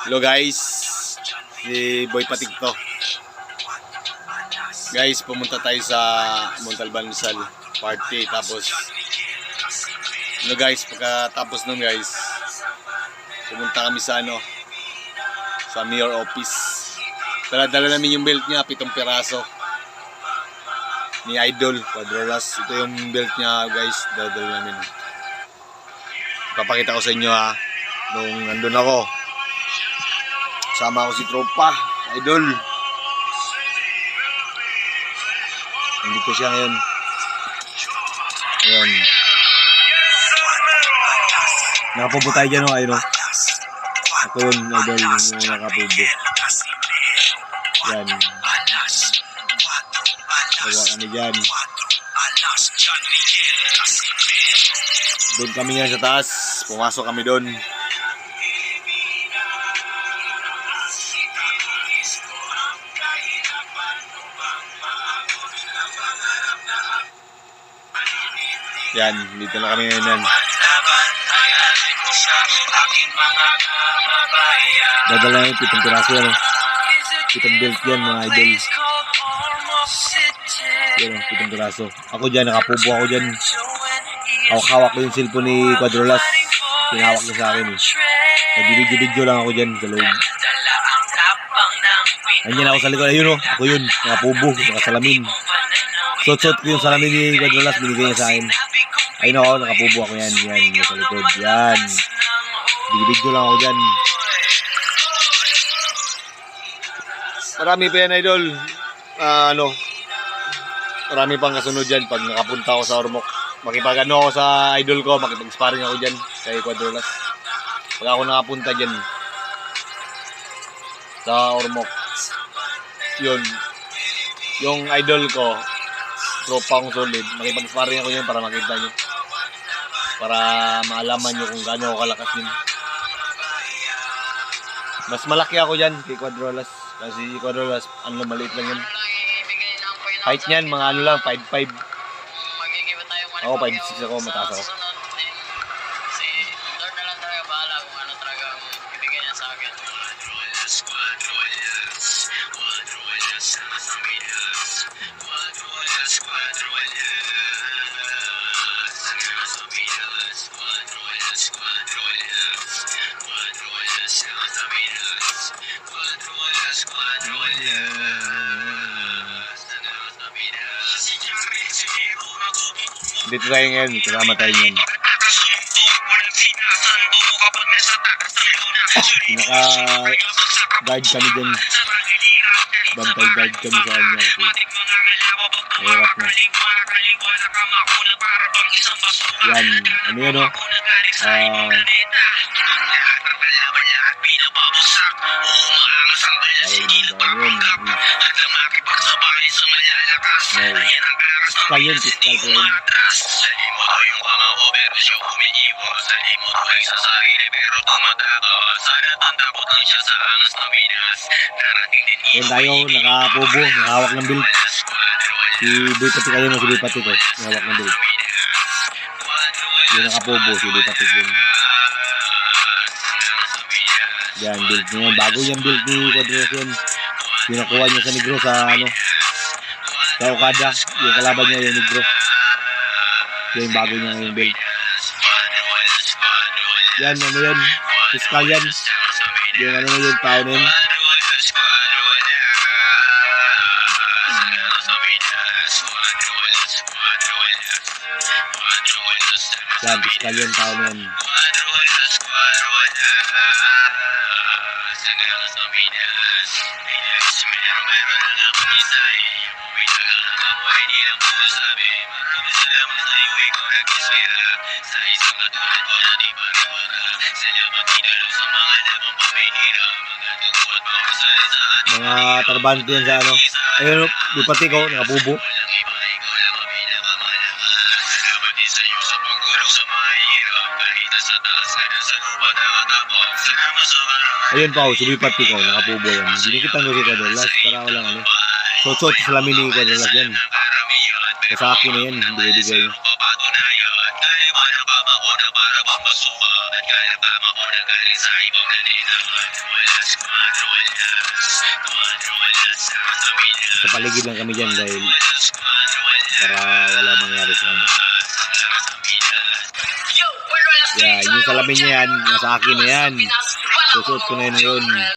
Hello guys, si Boy Patig to. Guys, pumunta tayo sa Montalban Rizal party. Tapos ano guys, pagkatapos nun guys, pumunta kami sa sa mayor office. Dala namin yung belt niya, 7 piraso ni Idol Quadrolas. Ito yung belt niya guys, dala namin. Papakita ko sa inyo nung nandun ako. Sama ko si Tropa, Idol. Nandito siya ngayon. Ayan. Nakapubo tayo dyan, ayun. Ako yun, Idol, yung nakapubo. Yan. Tawa kami dyan. Doon kami nga sa taas. Pumasok kami doon. Yan, dito na kami ngayon. Dadala yung 7 piraso yan. 7 belt yan mga idol. Yan, 7 piraso. Ako dyan, nakapubo ako dyan. Hawak-hawak ko yung cellphone ni Quadrolas. Pinahawak niya sa akin Nag-video lang ako dyan sa loob. Andyan ako sa likod. Ayun ako yun. Nakapubo, nakasalamin. Sot-sot ko yung salamin ni Quadrolas. Binigay niya sa akin. Ayun ako, nakapubo ako yan. Yan, sa likod. Yan. Video lang ako dyan. Marami pa yan, Idol. Marami pang kasunod dyan pag nakapunta ako sa Ormoc. Makipag-ano ako sa idol ko, makipag-sparring ako dyan kay Quadrolas. Pag ako nakapunta dyan sa Ormoc, yun, yung idol ko, tropa kong solid, makipag-sparring ako dyan para makita nyo. Para maalaman nyo kung gaano ako kalakas yun. Mas malaki ako dyan kay Quadrolas. Kasi Quadrolas, maliit lang yun. Height niyan, mga lang, 5'5". Ako, 5'6" ako, mataas ako. Si Lord na lang talaga bahala kung ano talaga ang ibigay niya sa akin. Dito tayo ngayon, kasama tayo ngayon. Naka-guard kami dyan. Bantay guard kami sa kanya. Mahirap na. Yan, ano yan ayun yun. Fiskal pa yun. Yan tayo, nakapubo, nakahawak ng bill. Si Boy Patig kayo, si Boy Patig ko, nakahawak ng bill. Yung nakapubo, si Boy Patig yun. Yan, build niya. Bago yung build ni Quadrolas yun. Pinakuha niya sa Negro sa sa Okada. Yung kalaban niya yung Negro. Yung bago niya yung build. Yan, yan. Fiskal yan. Yung yung tao na yun. Yan, fiskal yung tao na yun. Mga tarbante yan sa ayun, Boy Patig ko, nakapubo. Ayun pa si Boy Patig ko, nakapubo yan. Dinikitan ko si Quadrolas para walang So, salamin ni Quadrolas yan. Sa akin na yan, bigay-bigay. paligid lang kami dyan dahil para wala mangyari sa kanya. Yan, yung salamin niya yan, nasa akin na yan. Susuot ko na yun.